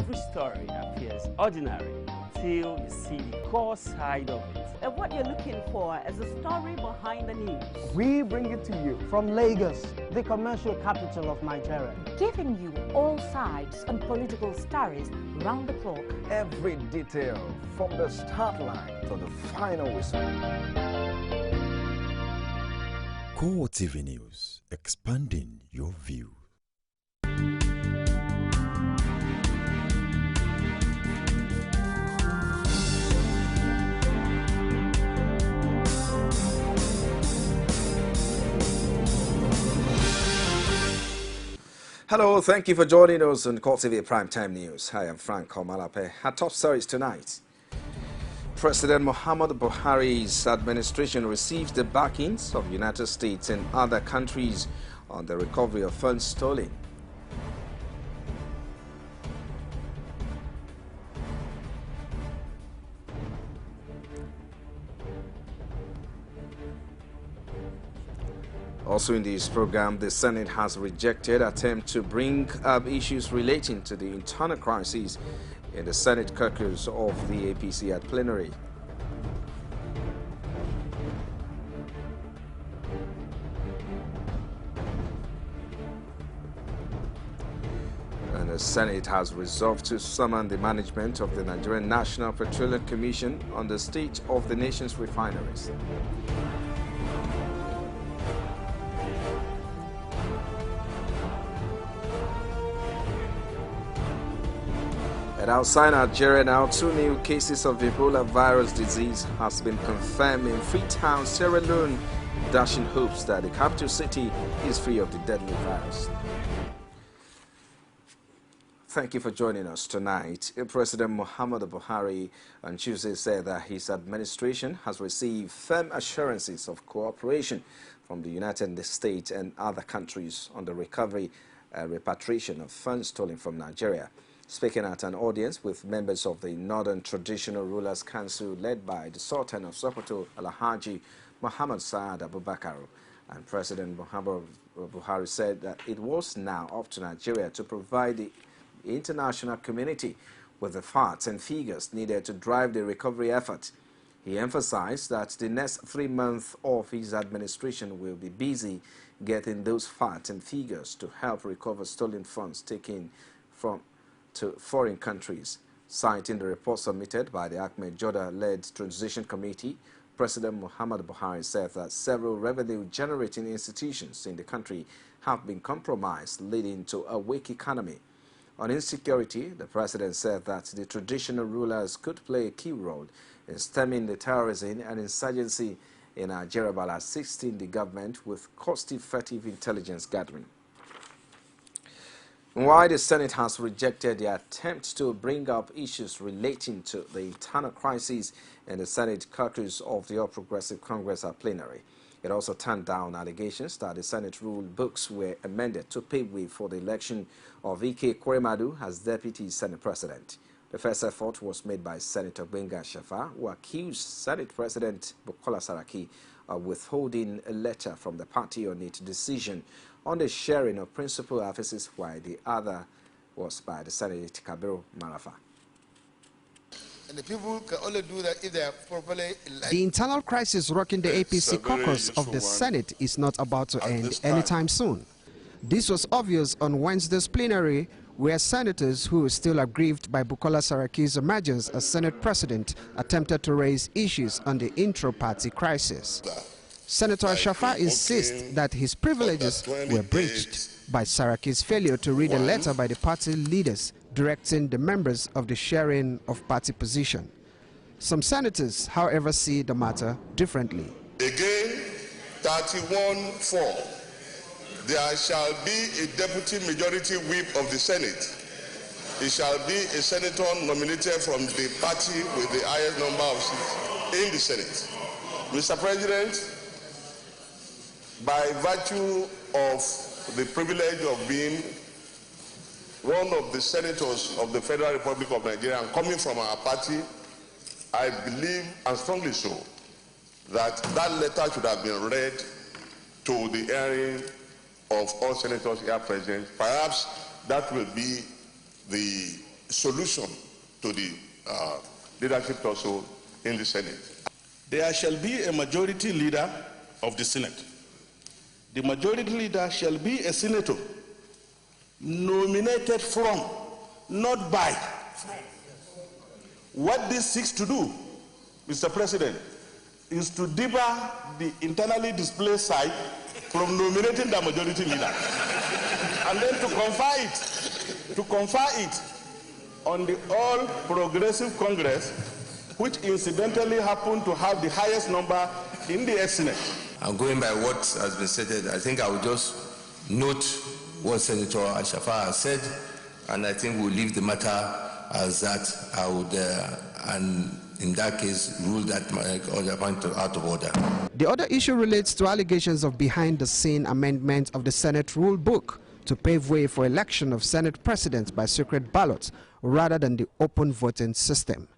every story appears ordinary till you see the core side of it. And what you're looking for is the story behind the news. We bring it to you from Lagos, the commercial capital of Nigeria. Giving you all sides and political stories round the clock. Every detail from the start line to the final whistle. CoreTV News, expanding your view. Hello, thank you for joining us on CoreTV Primetime News. Hi, I'm Frank Komalape. Our top stories tonight. President Muhammadu Buhari's administration receives the backings of United States and other countries on the recovery of funds stolen. Also in this program, the Senate has rejected attempt to bring up issues relating to the internal crisis in the Senate caucus of the APC at plenary. And the Senate has resolved to summon the management of the Nigerian National Petroleum Commission on the state of the nation's refineries. And outside Nigeria now, 2 new cases of Ebola virus disease has been confirmed in Freetown, Sierra Leone, dashing hopes that the capital city is free of the deadly virus. Thank you for joining us tonight. President Muhammadu Buhari on Tuesday said that his administration has received firm assurances of cooperation from the United States and other countries on the recovery and repatriation of funds stolen from Nigeria. Speaking at an audience with members of the Northern Traditional Rulers Council led by the Sultan of Sokoto, Alhaji Muhammad Saad Abubakar, and President Muhammadu Buhari said that it was now up to Nigeria to provide the international community with the facts and figures needed to drive the recovery effort. He emphasized that the next 3 months of his administration will be busy getting those facts and figures to help recover stolen funds taken from to foreign countries. Citing the report submitted by the Ahmed Joda-led Transition Committee, President Muhammadu Buhari said that several revenue-generating institutions in the country have been compromised, leading to a weak economy. On insecurity, the president said that the traditional rulers could play a key role in stemming the terrorism and insurgency in Nigeria by assisting the government with cost-effective intelligence gathering. While the Senate has rejected the attempt to bring up issues relating to the internal crisis in the Senate caucus of the All Progressive Congress at plenary, it also turned down allegations that the Senate rule books were amended to pave way for the election of Ike Ekweremadu as Deputy Senate President. The first effort was made by Senator Gbenga Shafa, who accused Senate President Bukola Saraki of withholding a letter from the party on its decision on the sharing of principal offices, while the other was by the Senate Kabiru Marafa. And the people can only do that if they are properly elected. The internal crisis rocking the APC caucus of the Senate is not about to end anytime soon. This was obvious on Wednesday's plenary, where senators who were still aggrieved by Bukola Saraki's emergence as Senate President attempted to raise issues on the intra-party crisis. Senator Shafa insists that his privileges were breached by Saraki's failure to read a letter by the party leaders directing the members of the sharing of party position. Some senators, however, see the matter differently. Again, 31-4. There shall be a deputy majority whip of the Senate. It shall be a senator nominated from the party with the highest number of seats in the Senate. Mr. President, by virtue of the privilege of being one of the senators of the Federal Republic of Nigeria and coming from our party, I believe, and strongly so, that that letter should have been read to the hearing of all senators here present. Perhaps that will be the solution to the leadership also in the Senate. There shall be a majority leader of the Senate. The majority leader shall be a senator nominated from, not by. What this seeks to do, Mr. President, is to debar the internally displaced side from nominating the majority leader, and then to confer it on the All Progressive Congress, which incidentally happened to have the highest number in the Senate. I'm going by what has been stated. I think I will just note what Senator Ashafa has said, and I think we'll leave the matter as that. I would, and in that case, rule that order point out of order. The other issue relates to allegations of behind-the-scene amendment of the Senate rule book to pave way for election of Senate presidents by secret ballot rather than the open voting system.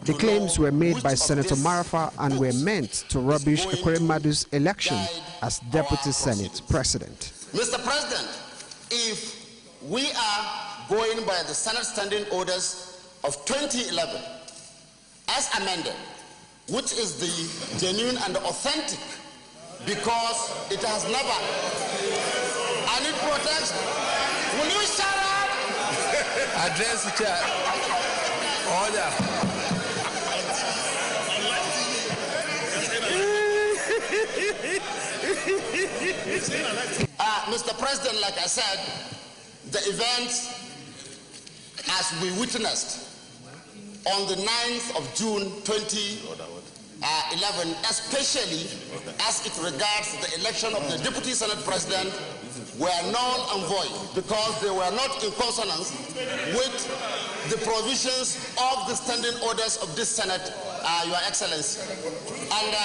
The claims were made by Senator Marafa and were meant to rubbish Ekweremadu's election as Deputy Senate President. Mr. President, if we are going by the Senate Standing Orders of 2011 as amended, which is the genuine and authentic, because it has never, and it protects. Will you shut up? Address the chair. Order. Mr. President, like I said, the events as we witnessed on the 9th of June 2011, especially as it regards the election of the Deputy Senate President, were null and void because they were not in consonance with the provisions of the standing orders of this Senate, Your Excellency. And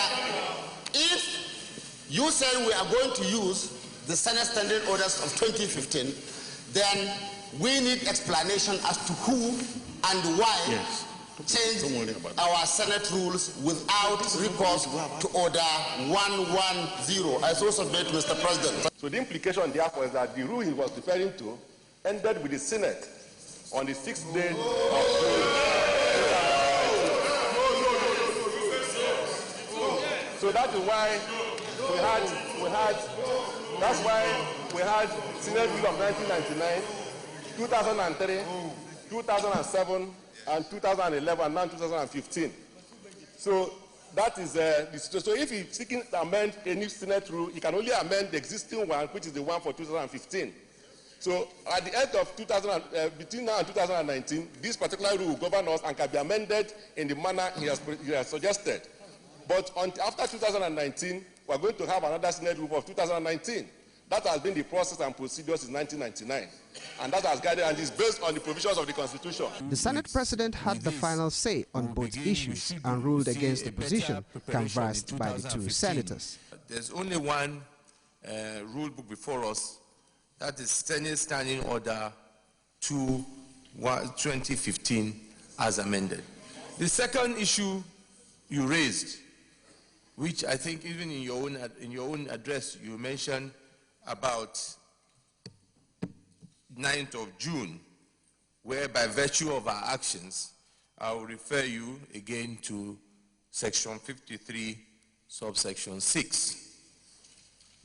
if you said we are going to use the Senate Standing Orders of 2015, then we need explanation as to who and why changed our Senate rules without recourse to Order 110. I so submit, Mr. President. So the implication, therefore, is that the rule he was referring to ended with the Senate on the 6th day of June. So that is why that's why we had Senate Rule of 1999, 2003, 2007, and 2011, and now 2015. So that is the situation. So if he's seeking to amend a new Senate rule, he can only amend the existing one, which is the one for 2015. So at the end of between now and 2019, this particular rule will govern us and can be amended in the manner he has suggested. But after 2019, we're going to have another Senate rule of 2019. That has been the process and procedure since 1999. And that has guided and is based on the provisions of the Constitution. The Senate President had the final say on both issues and ruled against the position canvassed by the two senators. There's only one rule book before us, that is Senate Standing Order 2015 as amended. The second issue you raised, which I think even in your own address you mentioned about 9th of June, where by virtue of our actions, I will refer you again to section 53, subsection 6,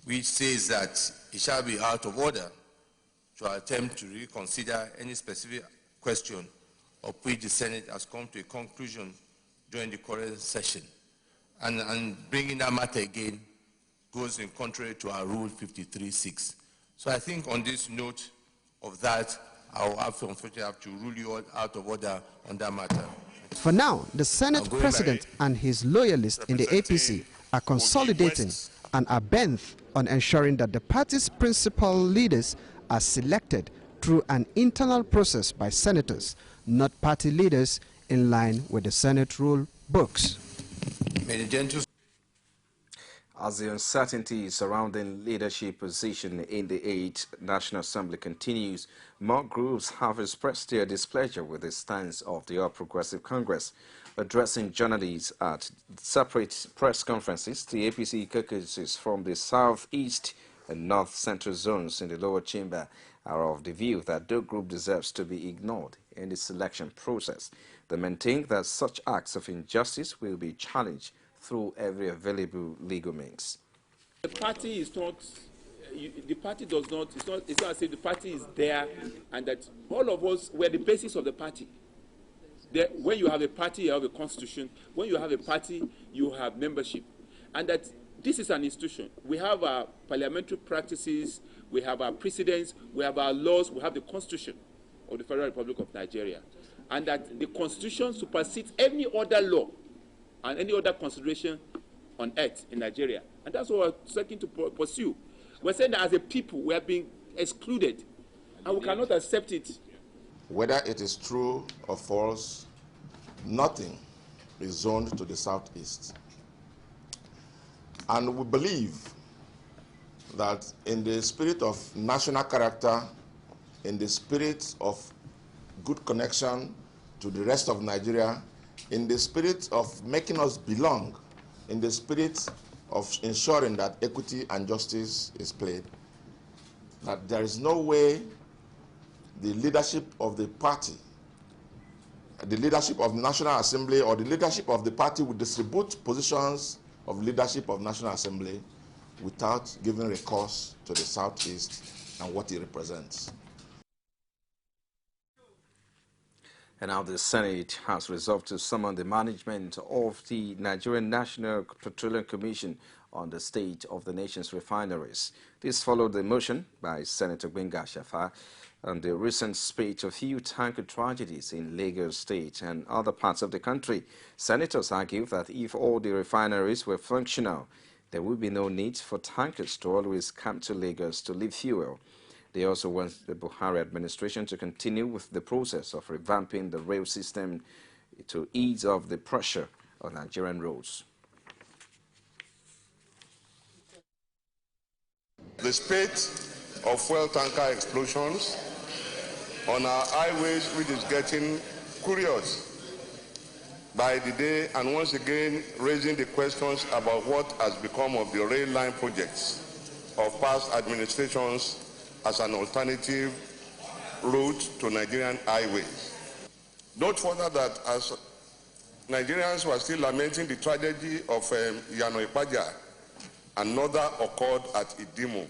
which says that it shall be out of order to attempt to reconsider any specific question of which the Senate has come to a conclusion during the current session. And bringing that matter again goes in contrary to our Rule 53.6. So I think on this note of that, I will unfortunately have to rule you out of order on that matter. For now, the Senate President and his loyalists in the APC are consolidating and are bent on ensuring that the party's principal leaders are selected through an internal process by senators, not party leaders in line with the Senate rule books. As the uncertainty surrounding leadership position in the 8th National Assembly continues, more groups have expressed their displeasure with the stance of the All Progressive Congress. Addressing journalists at separate press conferences, the APC caucuses from the South, East and North Central zones in the lower chamber are of the view that no group deserves to be ignored in the selection process. They maintain that such acts of injustice will be challenged through every available legal means. The party is not, the party does not, it's not as if the party is there and that all of us, we're the basis of the party. When you have a party, you have a constitution. When you have a party, you have membership. And that this is an institution. We have our parliamentary practices, we have our precedents, we have our laws, we have the constitution of the Federal Republic of Nigeria. And that the constitution supersedes any other law and any other consideration on earth in Nigeria. And that's what we're seeking to pursue. We're saying that as a people, we are being excluded, and we cannot accept it. Whether it is true or false, nothing is zoned to the southeast. And we believe that in the spirit of national character, in the spirit of good connection to the rest of Nigeria, in the spirit of making us belong, in the spirit of ensuring that equity and justice is played, that there is no way the leadership of the party, the leadership of the National Assembly, or the leadership of the party will distribute positions of leadership of National Assembly without giving recourse to the Southeast and what it represents. And now the Senate has resolved to summon the management of the Nigerian National Petroleum Commission on the state of the nation's refineries. This followed the motion by Senator Gbenga Shafa on the recent spate of fuel tanker tragedies in Lagos State and other parts of the country. Senators argue that if all the refineries were functional, there would be no need for tankers to always come to Lagos to lift fuel. They also want the Buhari administration to continue with the process of revamping the rail system to ease off the pressure on Nigerian roads. The spate of fuel tanker explosions on our highways, which is getting curious by the day, and once again raising the questions about what has become of the rail line projects of past administrations as an alternative route to Nigerian highways. Note further that as Nigerians were still lamenting the tragedy of Yano Ipaja, another occurred at Idimo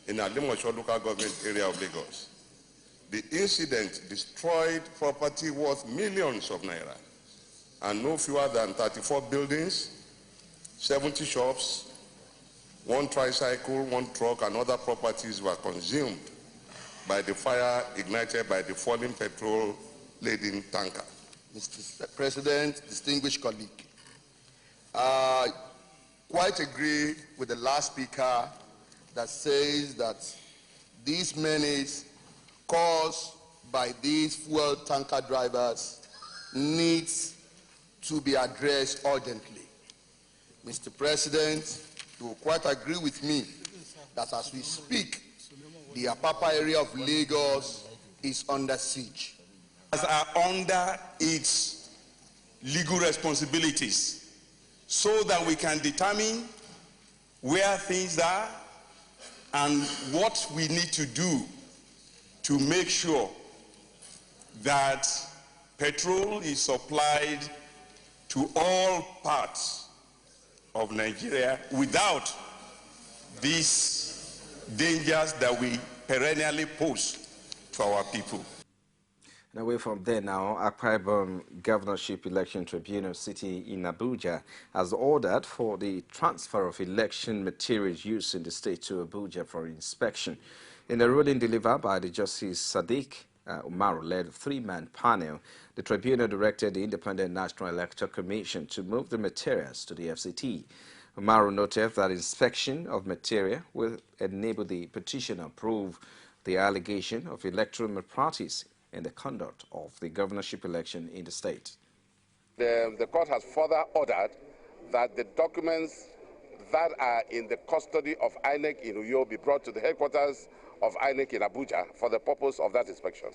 in Alimosho local government area of Lagos. The incident destroyed property worth millions of naira, and no fewer than 34 buildings, 70 shops, 1 tricycle, 1 truck, and other properties were consumed by the fire ignited by the falling petrol-laden tanker. Mr. President, distinguished colleague, I quite agree with the last speaker that says that these menace caused by these fuel tanker drivers needs to be addressed urgently. Mr. President, you will quite agree with me that as we speak, the Apapa area of Lagos is under siege. Are under its legal responsibilities so that we can determine where things are and what we need to do to make sure that petrol is supplied to all parts of Nigeria without these dangers that we perennially pose to our people. And away from there now, Akwa Ibom Governorship Election Tribunal sitting in Abuja has ordered for the transfer of election materials used in the state to Abuja for inspection. In a ruling delivered by the Justice Sadiq Umaru-led 3-man panel, the tribunal directed the Independent National Electoral Commission to move the materials to the FCT. Umaru noted that inspection of material will enable the petitioner to prove the allegation of electoral malpractice in the conduct of the governorship election in the state. The court has further ordered that the documents that are in the custody of INEC in Uyo be brought to the headquarters of INEC in Abuja for the purpose of that inspection,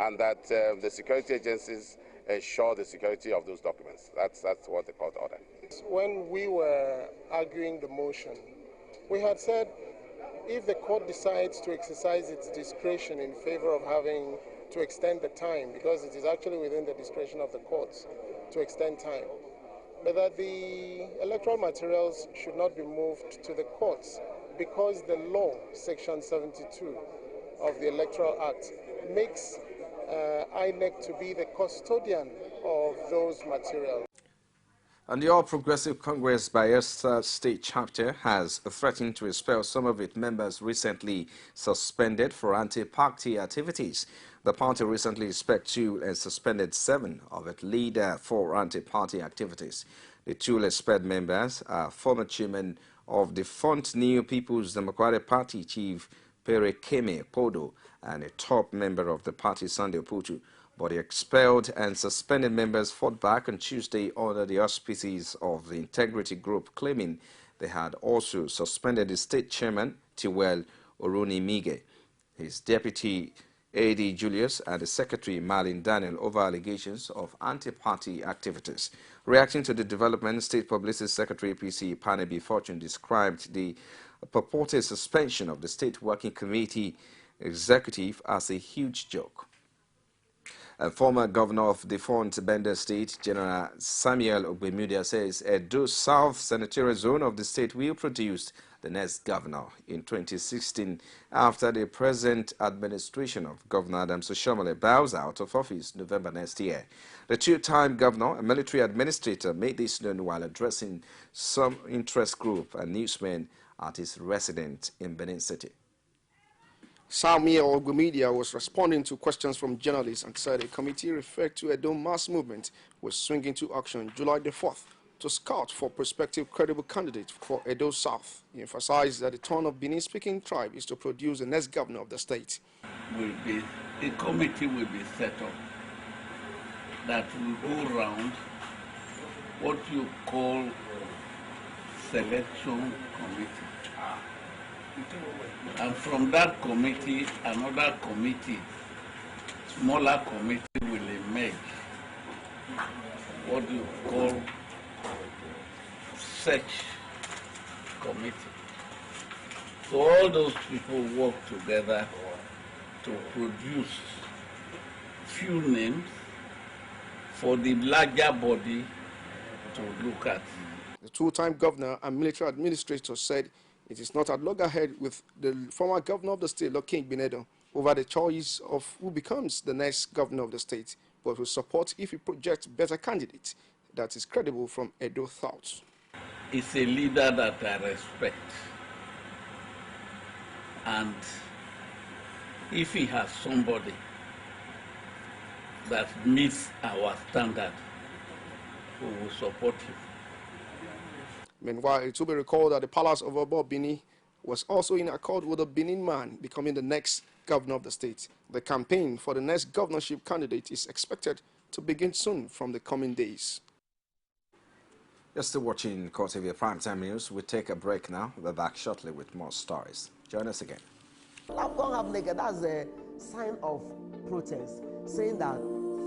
and that the security agencies ensure the security of those documents. That's what the court ordered. When we were arguing the motion, we had said if the court decides to exercise its discretion in favor of having to extend the time, because it is actually within the discretion of the courts to extend time, but that the electoral materials should not be moved to the courts because the law, Section 72 of the Electoral Act, makes INEC to be the custodian of those materials. And the All Progressive Congress Bayelsa State Chapter has threatened to expel some of its members recently suspended for anti-party activities. The party recently expelled 2 and suspended 7 of its leaders for anti-party activities. The 2 expelled members are former chairman of the Front New People's Democratic Party, Chief Pere Keme Podo, and a top member of the party, Sunday Putu. But the expelled and suspended members fought back on Tuesday under the auspices of the Integrity Group, claiming they had also suspended the state chairman, Tiwel Orunimige, his deputy, A.D. Julius, and the secretary, Marlin Daniel, over allegations of anti-party activities. Reacting to the development, State Publicity Secretary APC Panebi Fortune described the purported suspension of the State Working Committee executive as a huge joke. A former governor of the Font Bender State, General Samuel Ogbemudia, says Edo South Senatorial Zone of the state will produce the next governor in 2016 after the present administration of Governor Adams Oshomole bows out of office November next year. The 2-time governor, a military administrator, made this known while addressing some interest group and newsmen at his residence in Benin City. Samuel Ogbemudia was responding to questions from journalists and said a committee referred to Edo mass movement was swinging to action July the 4th to scout for prospective credible candidates for Edo South. He emphasized that the turn of Benin-speaking tribe is to produce the next governor of the state. A committee will be set up that will go around what you call selection committee. And from that committee, another committee, smaller committee will emerge. What you call search committee. So all those people work together to produce few names for the larger body to look at. The 2-time governor and military administrator said it is not at loggerhead with the former governor of the state, King Binedo, over the choice of who becomes the next governor of the state, but will support if he projects better candidate that is credible from Edo South. It's a leader that I respect. And if he has somebody that meets our standard, we will support him. Meanwhile, it will be recalled that the palace of Obo Bini was also in accord with the Benin man becoming the next governor of the state. The campaign for the next governorship candidate is expected to begin soon from the coming days. You're still watching CoreTV Primetime News. We'll take a break now. We'll be back shortly with more stories. Join us again. That's a sign of protest, saying that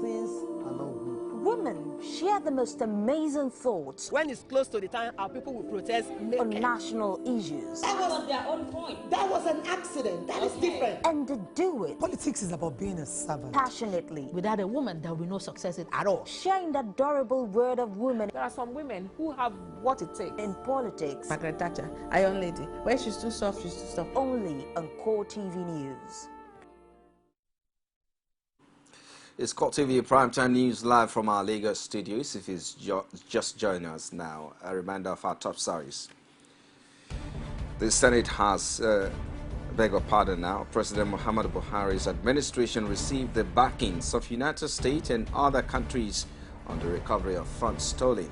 things are not good. Women share the most amazing thoughts. When it's close to the time, our people will protest on national issues. That was their own point. That was an accident. That is different. And they do it. Politics is about being a servant. Passionately. Without a woman, there will be no success at all. Sharing the adorable word of women. There are some women who have what it takes. In politics. Margaret Thatcher, Iron Lady. When she's too soft, she's too soft. Only on CoreTV News. It's CoreTV Primetime News live from our Lagos studios. If it's just joining us now, a reminder of our top stories. The Senate has, beg your pardon now, President Muhammadu Buhari's administration received the backings of United States and other countries on the recovery of funds stolen.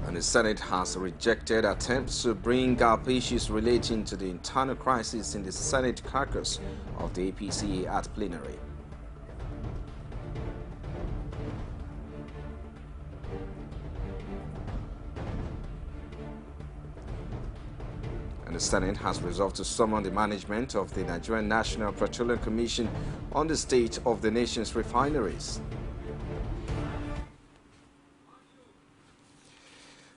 And the Senate has rejected attempts to bring up issues relating to the internal crisis in the Senate caucus of the APC at plenary. And the Senate has resolved to summon the management of the Nigerian National Petroleum Commission on the state of the nation's refineries.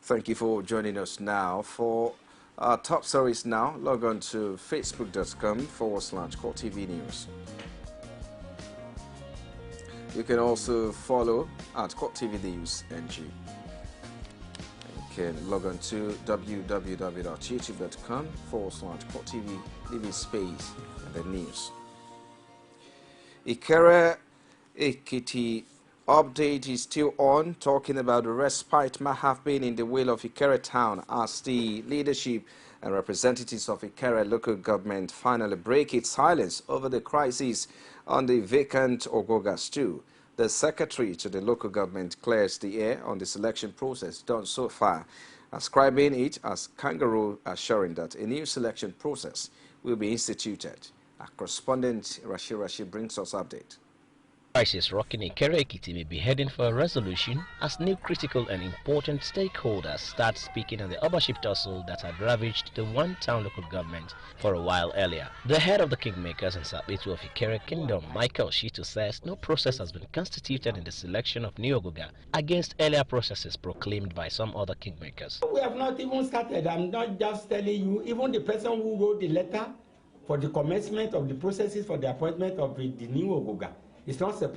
Thank you for joining us now. For our top stories now, log on to facebook.com/CoreTV News. You can also follow at CoreTV News NG. You can log on to www.youtube.com/CoreTV, leave space and the news. Ikere Ekiti update is still on, talking about the respite might have been in the will of Ikere town as the leadership and representatives of Ikere local government finally break its silence over the crisis on the vacant Ogoga stew. The secretary to the local government clears the air on the selection process done so far, ascribing it as kangaroo, assuring that a new selection process will be instituted. Our correspondent Rashid brings us update. Crisis rocking Ikere Ekiti may be heading for a resolution as new critical and important stakeholders start speaking on the ownership tussle that had ravaged the one-town local government for a while earlier. The head of the Kingmakers and Sabetu of Ikere Kingdom, Michael Shitu, says no process has been constituted in the selection of New Ogoga against earlier processes proclaimed by some other Kingmakers. We have not even started. I'm not just telling you, even the person who wrote the letter for the commencement of the processes for the appointment of the New Ogoga, it's not a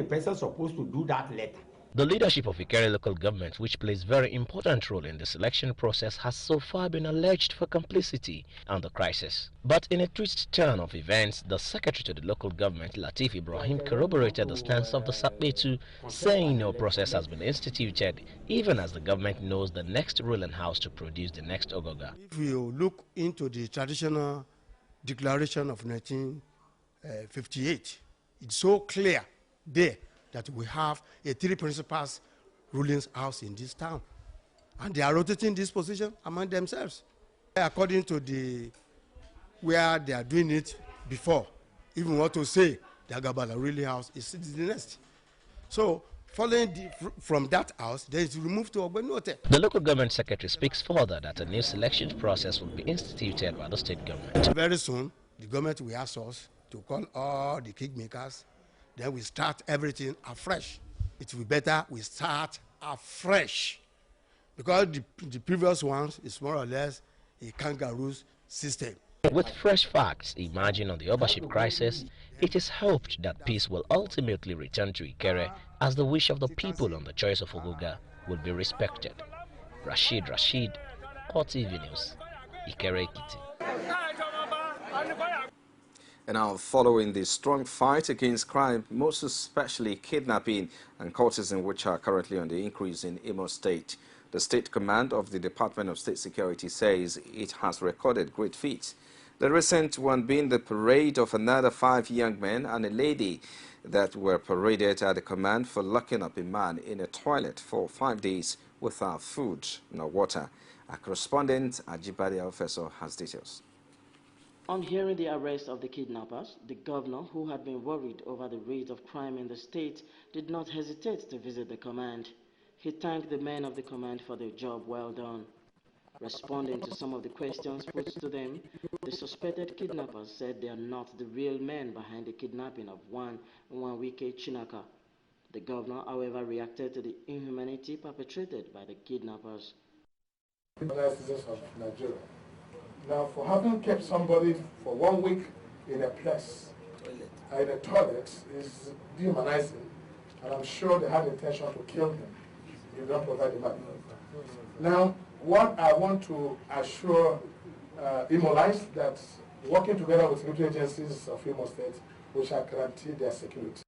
person supposed to do that letter. The leadership of Ikere local government, which plays very important role in the selection process, has so far been alleged for complicity on the crisis. But in a twist turn of events, the secretary to the local government, Latif Ibrahim, corroborated the stance of the Sabetu, saying no process has been instituted, even as the government knows the next ruling house to produce the next Ogoga. If you look into the traditional declaration of 1958, it's so clear there that we have a three principals rulings house in this town, and they are rotating this position among themselves according to the where they are doing it before. Even what to say the Agabala ruling house is the next. So following from that house, they is removed to Ogbenote. The local government secretary speaks further that a new selection process will be instituted by the state government. Very soon, the government will ask us to call all the kingmakers, then we start everything afresh. It will be better we start afresh, because the previous ones is more or less a kangaroo system. With fresh facts emerging on the ownership crisis, it is hoped that peace will ultimately return to Ikere as the wish of the people on the choice of Ogoga will be respected. Rashid, CoreTV News, Ikere Ekiti. And now, following the strong fight against crime, most especially kidnapping and courtesan, which are currently on the increase in Imo State, the State Command of the Department of State Security says it has recorded great feats. The recent one being the parade of another 5 young men and a lady that were paraded at the command for locking up a man in a toilet for 5 days without food nor water. Our correspondent, Ajibade Alfeso, has details. On hearing the arrest of the kidnappers, the governor, who had been worried over the rate of crime in the state, did not hesitate to visit the command. He thanked the men of the command for their job well done. Responding to some of the questions put to them, the suspected kidnappers said they are not the real men behind the kidnapping of Nwanwike Chinaka. The governor, however, reacted to the inhumanity perpetrated by the kidnappers. Citizens of Nigeria. Now, for having kept somebody for 1 week in a place, in a toilet, is dehumanizing, and I'm sure they have the intention to kill him if they don't provide the money. Now, what I want to assure Imo Life that working together with security agencies of Imo State, we shall guarantee their security.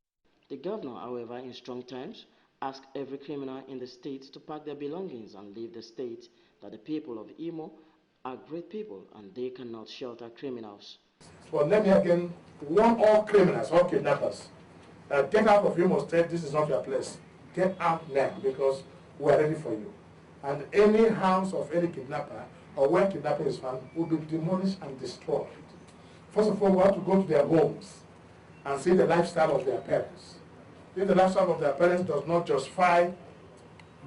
The governor, however, in strong terms, asked every criminal in the state to pack their belongings and leave the state, that the people of Imo are great people and they cannot shelter criminals. But let me again warn all criminals, all kidnappers, get out of Imo State. This is not your place. Get out now, because we are ready for you. And any house of any kidnapper or where kidnapping is found will be demolished and destroyed. First of all, we have to go to their homes and see the lifestyle of their parents. If the lifestyle of their parents does not justify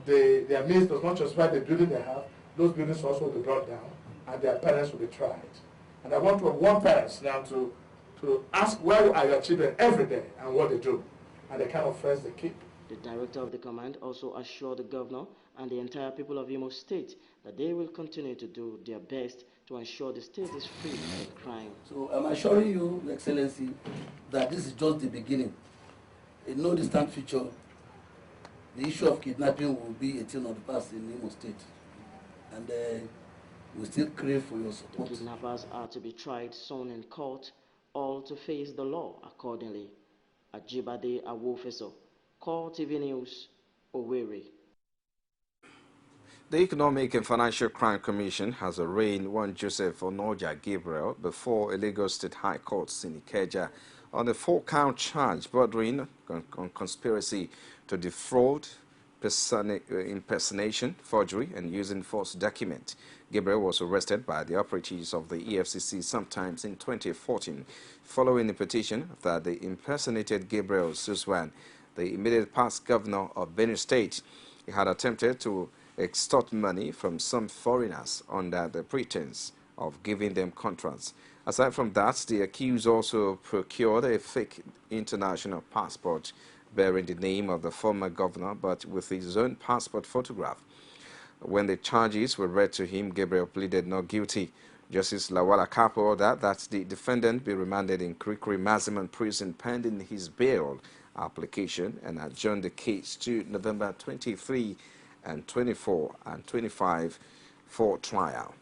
their means, does not justify the building they have, those buildings also will be brought down. and their parents will be tried. And I want to warn parents now to ask where are your children every day and what they do, and the kind of friends they keep. The director of the command also assured the governor and the entire people of Imo State that they will continue to do their best to ensure the state is free from crime. So I'm assuring you, Your Excellency, that this is just the beginning. In no distant future, the issue of kidnapping will be a thing of the past in Imo State. And we still crave for your support. The kidnappers are to be tried soon in court, all to face the law accordingly. Ajibade Awofeso, CoreTV News, Owerri. The Economic and Financial Crime Commission has arraigned one Joseph Onoja Gabriel before a Lagos State High Court in Ikeja on a 4-count charge bordering on conspiracy to defraud, impersonation, forgery, and using false document. Gabriel was arrested by the operatives of the EFCC sometimes in 2014, following a petition that they impersonated Gabriel Suswan, the immediate past governor of Benue State. He had attempted to extort money from some foreigners under the pretense of giving them contracts. Aside from that, the accused also procured a fake international passport bearing the name of the former governor, but with his own passport photograph. When the charges were read to him, Gabriel pleaded not guilty. Justice Lawala Kapo ordered that the defendant be remanded in Kirikiri Maximum Prison pending his bail application and adjourned the case to November 23 and 24 and 25 for trial.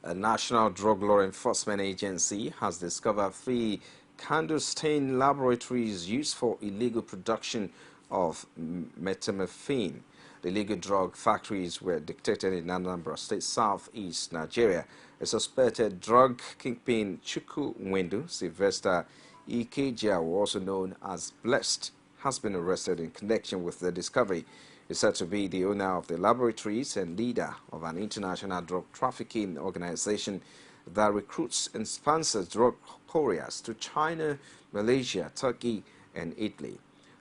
A National Drug Law Enforcement Agency has discovered 3 clandestine laboratories used for illegal production of methamphetamine. The illegal drug factories were detected in Anambra State, southeast Nigeria. A suspected drug kingpin Chukwu Wendu Sylvester Ikeja, also known as Blessed, has been arrested in connection with the discovery. He's said to be the owner of the laboratories and leader of an international drug trafficking organization that recruits and sponsors drug couriers to China, Malaysia, Turkey, and Italy.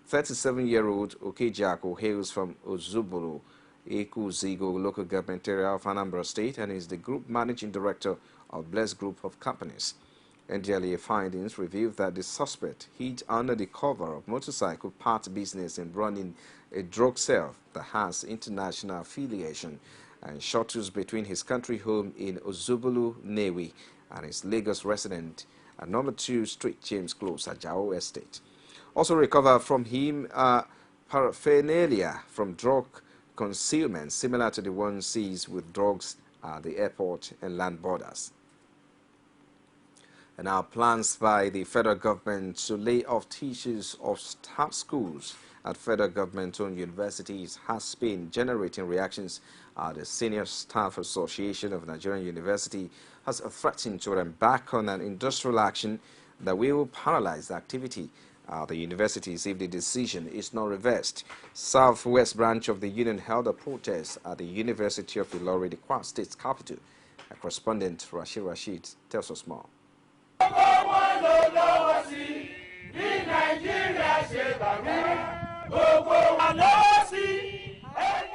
37-year-old Okejako hails from Ozubulu, Ekuzigo local government area of Anambra State, and is the group managing director of Blessed Group of Companies. NDLEA findings reveal that the suspect hid under the cover of motorcycle part business and running a drug sale that has international affiliation and shuttles between his country home in Ozubulu, Newi, and his Lagos resident at number 2 Street, James Close, Ajao Estate. Also recovered from him paraphernalia from drug concealment similar to the one seized with drugs at the airport and land borders. And now plans by the federal government to lay off teachers of staff schools at federal government-owned universities has been generating reactions. The Senior Staff Association of Nigerian University has threatened to embark on an industrial action that will paralyze the activity the universities if the decision is not reversed. Southwest branch of the union held a protest at the University of Ilorin, the Kwara State's capital. A correspondent Rashid tells us more.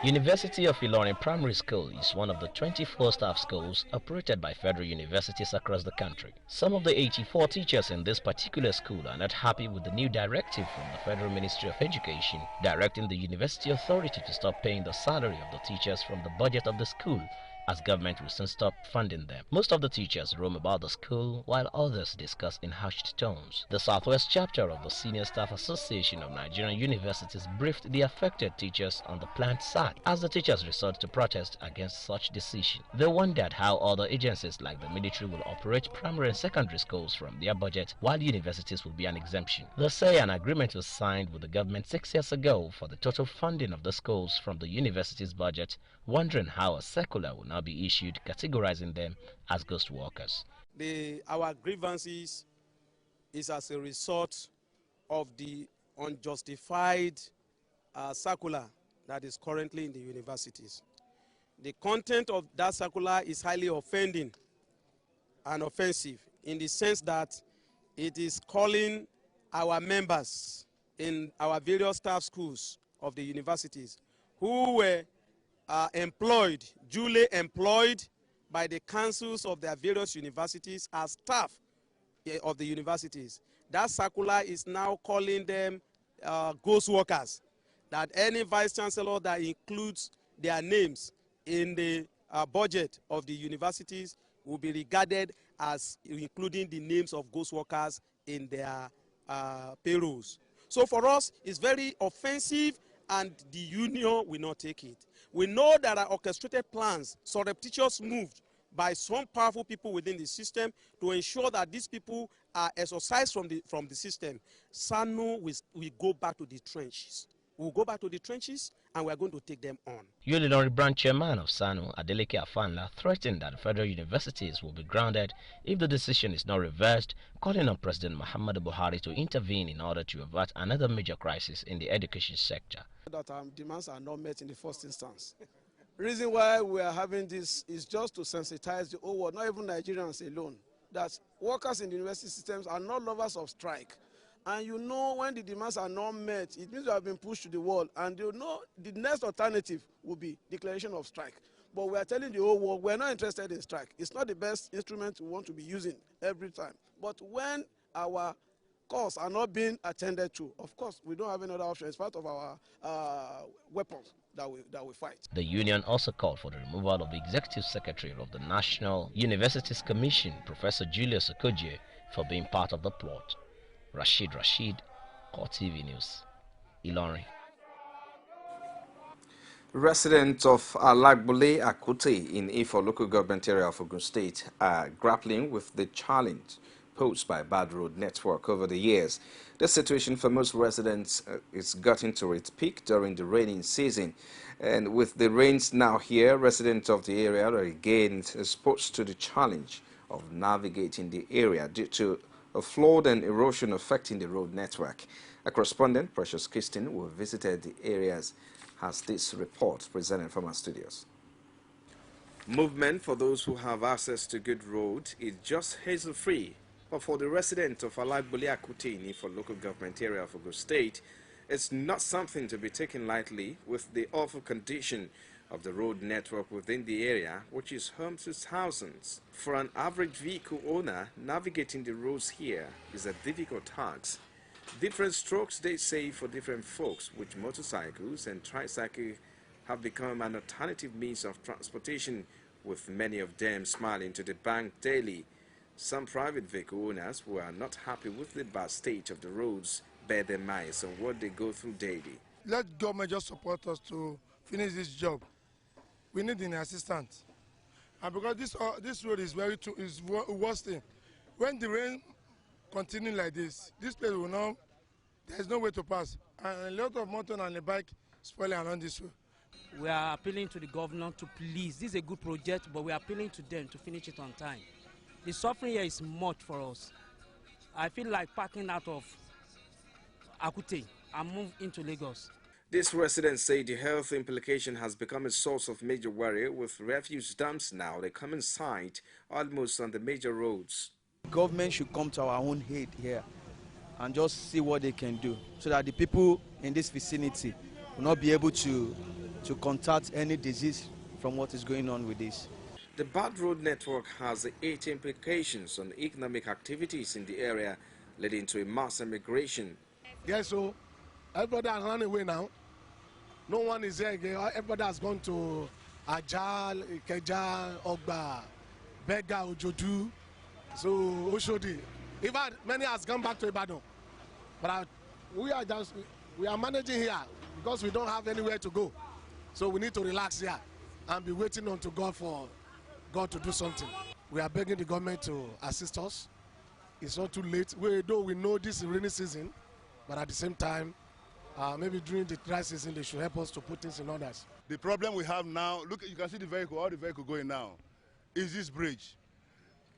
University of Ilorin Primary School is one of the 24 staff schools operated by federal universities across the country. Some of the 84 teachers in this particular school are not happy with the new directive from the Federal Ministry of Education directing the university authority to stop paying the salary of the teachers from the budget of the school, as government will soon stop funding them. Most of the teachers roam about the school, while others discuss in hushed tones. The Southwest chapter of the Senior Staff Association of Nigerian Universities briefed the affected teachers on the planned sack as the teachers resort to protest against such decision. They wondered how other agencies like the military will operate primary and secondary schools from their budget, while universities will be an exemption. They say an agreement was signed with the government 6 years ago for the total funding of the schools from the university's budget, wondering how a circular will now be issued categorizing them as ghost workers. Our grievances is as a result of the unjustified circular that is currently in the universities. The content of that circular is highly offending and offensive in the sense that it is calling our members in our various staff schools of the universities who were employed, duly employed by the councils of their various universities as staff of the universities. That circular is now calling them ghost workers, that any vice chancellor that includes their names in the budget of the universities will be regarded as including the names of ghost workers in their payrolls. So for us, it's very offensive, and the union will not take it. We know there are orchestrated plans, surreptitious moves by some powerful people within the system to ensure that these people are exorcised from the system. SANU will go back to the trenches. We'll go back to the trenches, and we're going to take them on. Unilori branch chairman of SANU, Adeleke Afanla, threatened that federal universities will be grounded if the decision is not reversed, calling on President Muhammadu Buhari to intervene in order to avert another major crisis in the education sector. That our demands are not met in the first instance. The reason why we are having this is just to sensitize the whole world, not even Nigerians alone, that workers in the university systems are not lovers of strike. And you know, when the demands are not met, it means we have been pushed to the wall. And you know, the next alternative will be declaration of strike. But we are telling the whole world we're not interested in strike. It's not the best instrument we want to be using every time. But when our calls are not being attended to, of course, we don't have any other option. It's part of our weapons that we fight. The union also called for the removal of the executive secretary of the National Universities Commission, Professor Julius Okoje, for being part of the plot. Rashid, CoreTV News, Ilorin. Residents of Alagbole Akute in Ifo local government area of Ogun State are grappling with the challenge posed by bad road network over the years. The situation for most residents is gotten to its peak during the rainy season. And with the rains now here, residents of the area are again exposed to the challenge of navigating the area due to a flood and erosion affecting the road network. A correspondent, Precious Kirsten, who visited the areas, has this report presented from our studios. Movement for those who have access to good road is just hassle-free, but for the residents of Alagbole Akute for local government area of Ogun State, it's not something to be taken lightly with the awful condition of the road network within the area, which is home to thousands. For an average vehicle owner, navigating the roads here is a difficult task. Different strokes, they say, for different folks, which motorcycles and tricycles have become an alternative means of transportation, with many of them smiling to the bank daily. Some private vehicle owners who are not happy with the bad state of the roads bear their minds on what they go through daily. Let government just support us to finish this job. We need an assistant, and because this road is worse thing. When the rain continues like this place will not. There is no way to pass, and a lot of motor and a bike spoiling around this road. We are appealing to the governor to please. This is a good project, but we are appealing to them to finish it on time. The suffering here is much for us. I feel like packing out of Akute and move into Lagos. These residents say the health implication has become a source of major worry, with refuse dumps now the common sight almost on the major roads. Government should come to our own aid here and just see what they can do so that the people in this vicinity will not be able to contact any disease from what is going on with this. The bad road network has 8 implications on economic activities in the area, leading to a mass immigration. Yes, so everybody has run away now. No one is here again. Everybody has gone to Ajal, Ikeja, Ogba, Bega, Ojodu, so Oshodi. In fact, many has gone back to Ibadan. But we are managing here because we don't have anywhere to go. So we need to relax here and be waiting on to God for God to do something. We are begging the government to assist us. It's not too late. Though we know this is rainy season, but at the same time, maybe during the dry season, they should help us to put things in order. The problem we have now, look, you can see the vehicle, all the vehicle going now, is this bridge.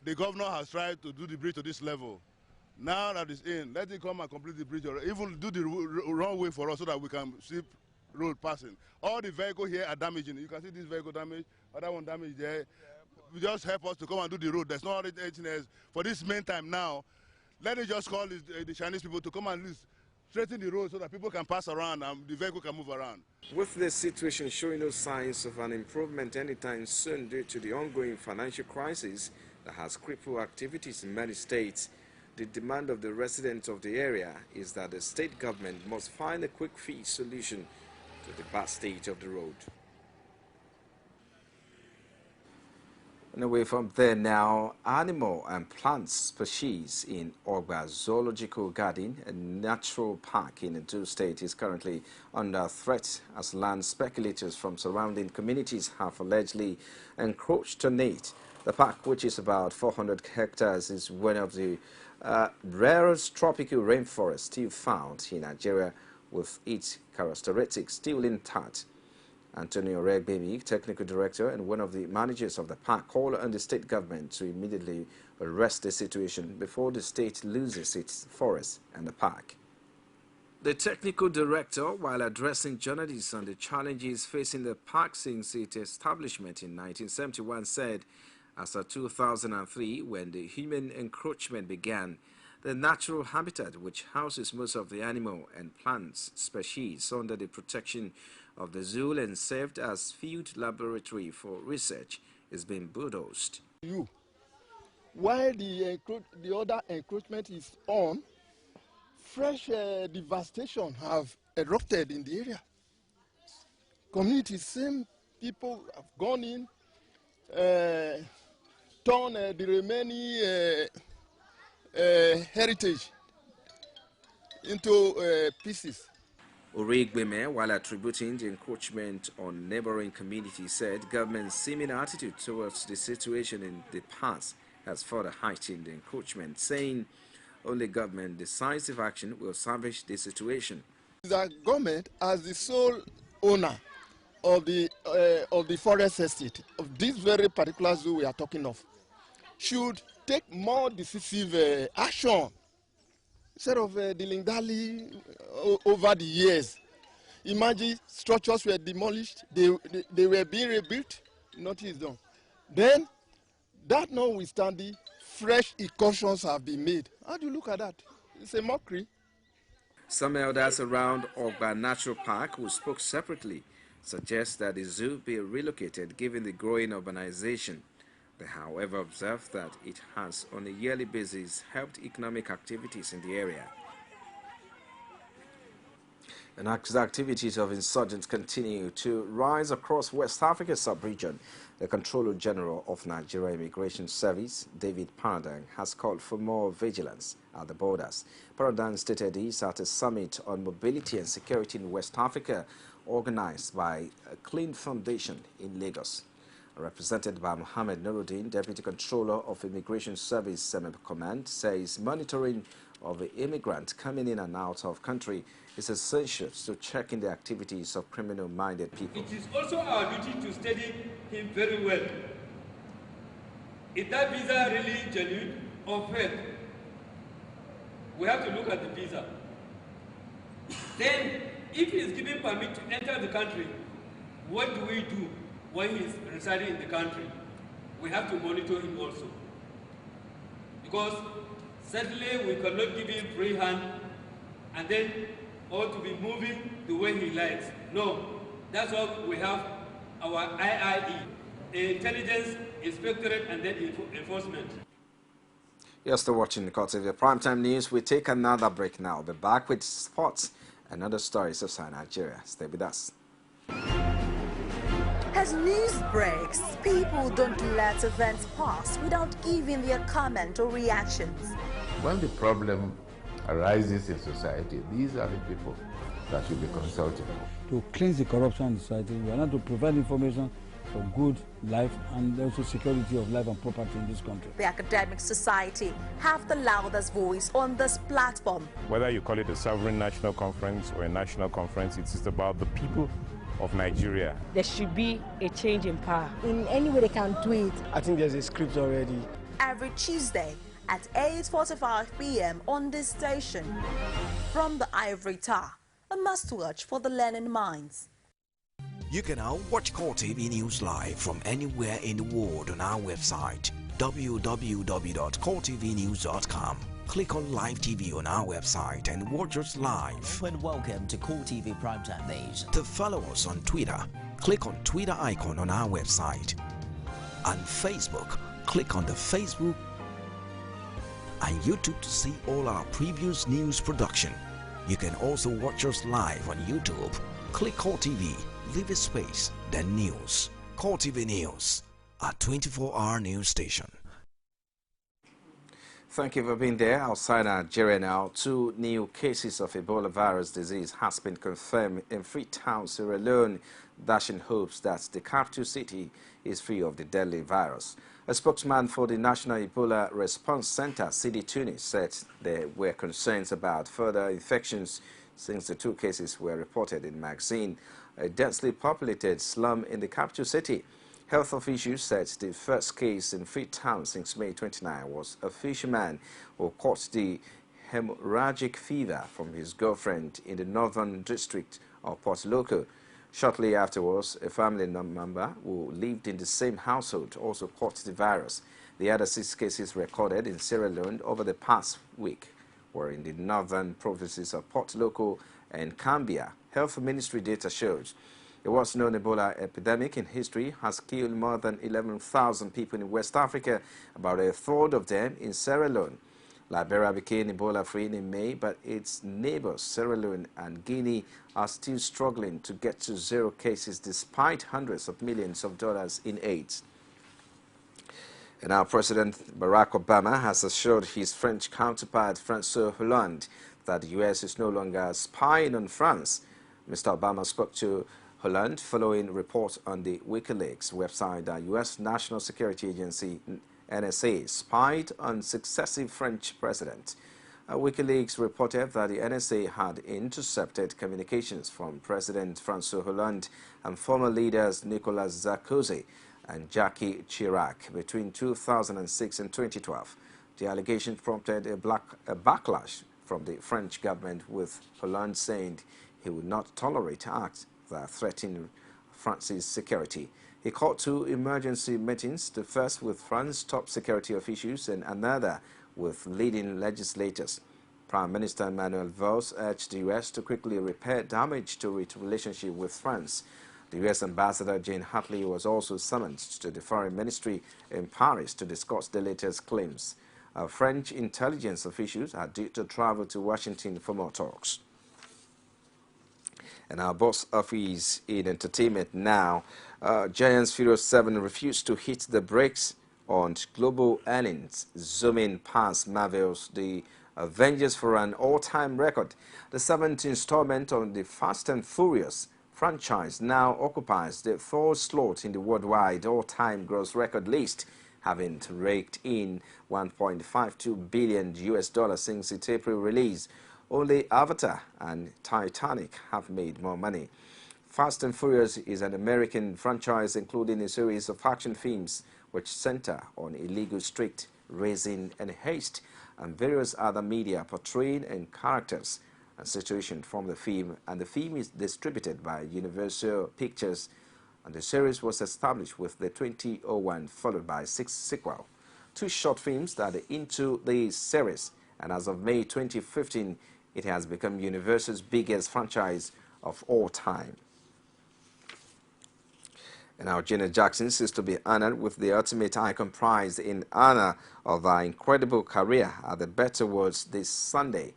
The governor has tried to do the bridge to this level. Now that it's in, let it come and complete the bridge, or even do the wrong way for us so that we can see road passing. All the vehicles here are damaging. You can see this vehicle damaged, other one damaged there. Just help us to come and do the road. There's no anything else. For this main time now, let me just call the Chinese people to come and straighten the road so that people can pass around and the vehicle can move around. With the situation showing no signs of an improvement anytime soon due to the ongoing financial crisis that has crippled activities in many states, the demand of the residents of the area is that the state government must find a quick fix solution to the bad state of the road. And away from there now, animal and plant species in Ogba Zoological Garden, a natural park in Edo State, is currently under threat as land speculators from surrounding communities have allegedly encroached on it. The park, which is about 400 hectares, is one of the rarest tropical rainforests still found in Nigeria, with its characteristics still intact. Antonio Regbemi, technical director and one of the managers of the park, called on the state government to immediately arrest the situation before the state loses its forest and the park. The technical director, while addressing journalists on the challenges facing the park since its establishment in 1971, said, as of 2003, when the human encroachment began, the natural habitat which houses most of the animal and plant species under the protection of the zoo and served as field laboratory for research is being bulldozed. While the other encroachment is on, fresh devastation have erupted in the area. Communities, same people have gone in, torn the remaining heritage into pieces. Urigbeme, while attributing the encroachment on neighboring communities, said government's seeming attitude towards the situation in the past has further heightened the encroachment, saying only government decisive action will salvage the situation. The government, as the sole owner of the forest estate, of this very particular zoo we are talking of, should take more decisive action. Instead of dilly-dally over the years. Imagine structures were demolished, they were being rebuilt, nothing is done. Then, that notwithstanding, fresh incursions have been made. How do you look at that? It's a mockery. Some elders around Ogba Natural Park, who spoke separately, suggest that the zoo be relocated given the growing urbanization. They, however, observed that it has, on a yearly basis, helped economic activities in the area. And as the activities of insurgents continue to rise across West Africa's sub-region, the Controller General of Nigeria Immigration Service, David Paradang, has called for more vigilance at the borders. Paradang stated this at a summit on mobility and security in West Africa, organized by a Clean Foundation in Lagos. Represented by Mohammed Nuruddin, Deputy Controller of Immigration Service Command, says monitoring of the immigrant coming in and out of country is essential to checking the activities of criminal-minded people. It is also our duty to study him very well. Is that visa really genuine or fake? We have to look at the visa. Then, if he is given permit to enter the country, what do we do when he is residing in the country? We have to monitor him also. Because certainly we cannot give him free hand and then or to be moving the way he likes. No, that's why we have our IIE, Intelligence Inspectorate and then Enforcement. You're still watching CoreTV Primetime News. We take another break now. We'll be back with sports and other stories outside Nigeria. Stay with us. As news breaks, people don't let events pass without giving their comment or reactions. When the problem arises in society, these are the people that should be consulted. To cleanse the corruption in society, we are not to provide information for good life and also security of life and property in this country. The academic society have the loudest voice on this platform. Whether you call it a sovereign national conference or a national conference, it is about the people of Nigeria. There should be a change in power. In any way they can do it. I think there's a script already. Every Tuesday at 8:45 p.m. on this station. From the Ivory Tower, a must-watch for the learning minds. You can now watch CoreTV News live from anywhere in the world on our website, www.coretvnews.com. Click on Live TV on our website and watch us live. And welcome to CoreTV Primetime News. To follow us on Twitter, click on Twitter icon on our website. On Facebook, click on the Facebook and YouTube to see all our previous news production. You can also watch us live on YouTube. Click CoreTV, leave a space, then news. CoreTV News, a 24-hour news station. Thank you for being there. Outside Nigeria now, 2 new cases of Ebola virus disease has been confirmed in Freetown, Sierra Leone, dashing hopes that the capital city is free of the deadly virus. A spokesman for the National Ebola Response Center, CD Tunis, said there were concerns about further infections since the 2 cases were reported in Magazine, a densely populated slum in the capital city. Health officials said the first case in Freetown since May 29 was a fisherman who caught the hemorrhagic fever from his girlfriend in the northern district of Port Loko. Shortly afterwards, a family member who lived in the same household also caught the virus. The other 6 cases recorded in Sierra Leone over the past week were in the northern provinces of Port Loko and Cambia. Health Ministry data shows the worst-known Ebola epidemic in history has killed more than 11,000 people in West Africa, about a third of them in Sierra Leone. Liberia became Ebola-free in May, but its neighbors, Sierra Leone and Guinea, are still struggling to get to 0 cases despite hundreds of millions of dollars in aid. And now President Barack Obama has assured his French counterpart, Francois Hollande, that the U.S. is no longer spying on France. Mr. Obama spoke to Hollande following reports on the WikiLeaks website that U.S. National Security Agency NSA spied on successive French presidents. WikiLeaks reported that the NSA had intercepted communications from President Francois Hollande and former leaders Nicolas Sarkozy and Jacques Chirac between 2006 and 2012. The allegation prompted a backlash from the French government, with Hollande saying he would not tolerate acts that threaten France's security. He called 2 emergency meetings, the first with France's top security officials and another with leading legislators. Prime Minister Emmanuel Valls urged the U.S. to quickly repair damage to its relationship with France. The U.S. Ambassador Jane Hartley was also summoned to the Foreign Ministry in Paris to discuss the latest claims. French intelligence officials are due to travel to Washington for more talks. And our box office in entertainment now. Giants Furious 7 refused to hit the brakes on global earnings, zooming past Marvel's The Avengers for an all-time record. The 7th installment on the Fast and Furious franchise now occupies the 4th slot in the worldwide all-time gross record list, having raked in $1.52 billion since its April release. Only Avatar and Titanic have made more money. Fast and Furious is an American franchise including a series of action films which center on illegal street racing and haste, and various other media portraying and characters and situations from the film. And the film is distributed by Universal Pictures, and the series was established with the 2001 followed by 6 sequels. 2 short films that are into the series, and as of May 2015, it has become Universal's biggest franchise of all time. And now Janet Jackson is to be honored with the Ultimate Icon Prize in honor of her incredible career at the BET Awards this Sunday,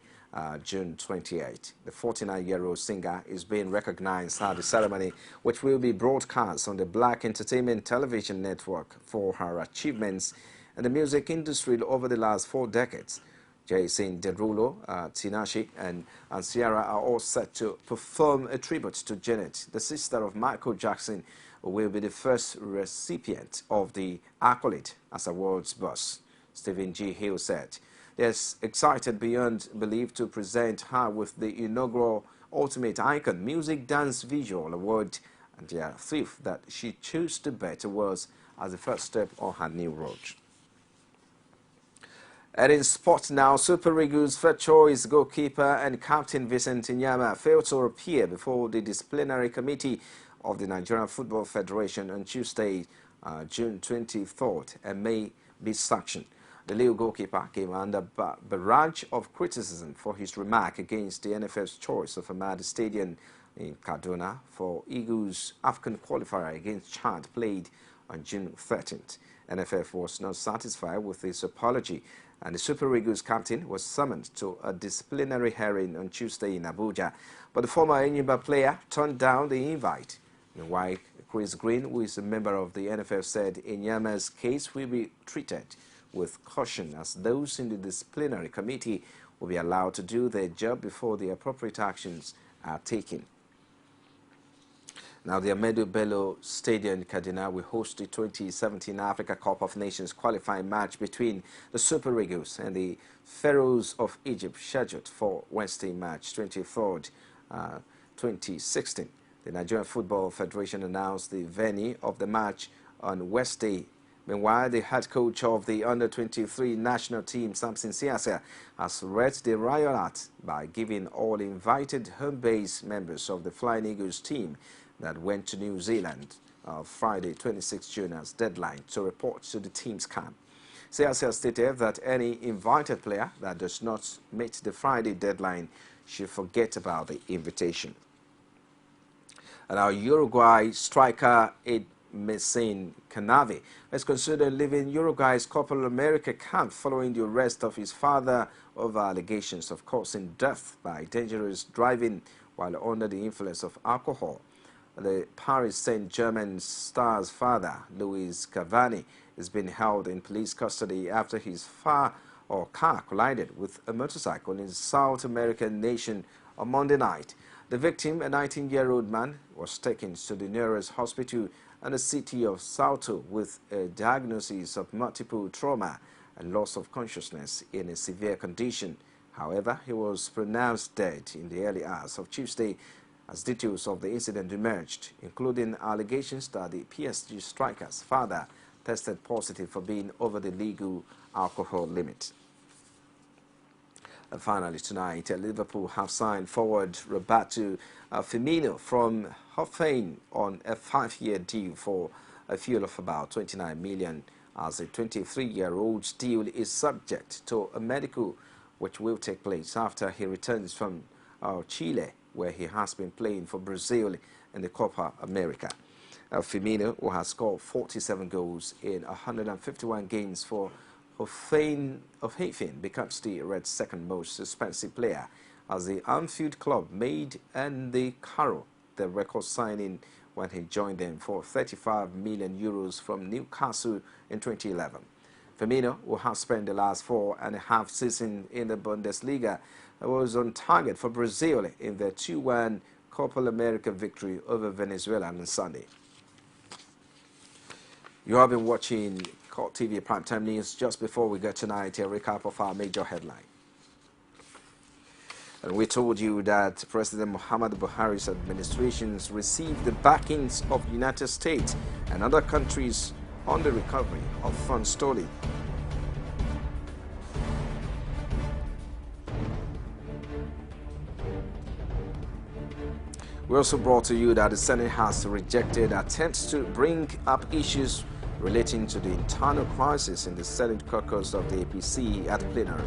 June 28. The 49-year-old singer is being recognized at the ceremony, which will be broadcast on the Black Entertainment Television Network for her achievements in the music industry over the last 4 decades. Jason Derulo, Tinashe, and Sierra are all set to perform a tribute to Janet, the sister of Michael Jackson, who will be the first recipient of the accolade as awards boss. Stephen G. Hill said, "They're excited beyond belief to present her with the inaugural Ultimate Icon Music Dance Visual Award, and they are thrilled that she chose the BET Awards as the first step on her new road." And in sports now, Super Eagles first choice goalkeeper and captain Vincent Inyama failed to appear before the disciplinary committee of the Nigerian Football Federation on Tuesday, June 23rd, and may be sanctioned. The Lille goalkeeper came under barrage of criticism for his remark against the NFF's choice of Ahmadi Stadium in Kaduna for Eagles' African qualifier against Chad played on June 13th. NFF was not satisfied with his apology, and the Super Eagles captain was summoned to a disciplinary hearing on Tuesday in Abuja. But the former Enyimba player turned down the invite. Meanwhile, Chris Green, who is a member of the NFF, said Enyama's case will be treated with caution as those in the disciplinary committee will be allowed to do their job before the appropriate actions are taken. Now, the Ahmadu Bello Stadium in Kaduna will host the 2017 Africa Cup of Nations qualifying match between the Super Eagles and the Pharaohs of Egypt, scheduled for Wednesday, March 23rd, 2016. The Nigerian Football Federation announced the venue of the match on Wednesday. Meanwhile, the head coach of the under-23 national team, Samson Siasia, has read the riot act by giving all invited home-based members of the Flying Eagles team that went to New Zealand Friday, 26 June, as deadline to report to the team's camp. Siasia stated that any invited player that does not meet the Friday deadline should forget about the invitation. And our Uruguay striker Edmecin Canavi is considered leaving Uruguay's Copa America camp following the arrest of his father over allegations of causing death by dangerous driving while under the influence of alcohol. The Paris Saint-Germain star's father, Luis Cavani, is being held in police custody after his car collided with a motorcycle in the South American nation on Monday night. The victim, a 19-year-old man, was taken to the nearest hospital in the city of Salto with a diagnosis of multiple trauma and loss of consciousness in a severe condition. However, he was pronounced dead in the early hours of Tuesday as details of the incident emerged, including allegations that the PSG striker's father tested positive for being over the legal alcohol limit. And finally tonight, Liverpool have signed forward Roberto Firmino from Hoffenheim on a 5-year deal for a fee of about $29 million, as the 23-year-old's deal is subject to a medical which will take place after he returns from Chile, where he has been playing for Brazil in the Copa America. Firmino, who has scored 47 goals in 151 games for Hoffenheim, becomes the Reds' second most expensive player, as the Anfield club made Andy Carroll the record signing when he joined them for €35 million from Newcastle in 2011. Firmino, who has spent the last 4.5 seasons in the Bundesliga, was on target for Brazil in their 2-1 Copa America victory over Venezuela on Sunday. You have been watching CoreTV Primetime News. Just before we get tonight, a recap of our major headline. And we told you that President Muhammadu Buhari's administrations received the backings of the United States and other countries on the recovery of funds stolen. We also brought to you that the Senate has rejected attempts to bring up issues relating to the internal crisis in the Senate caucus of the APC at plenary.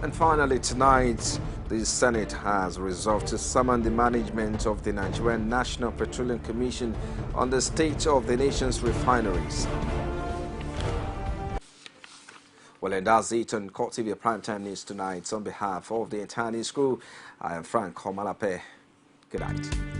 And finally tonight, the Senate has resolved to summon the management of the Nigerian National Petroleum Commission on the state of the nation's refineries. Well, and that's it on CoreTV Primetime News tonight. On behalf of the entire news crew, I am Frank Komalape. Good night.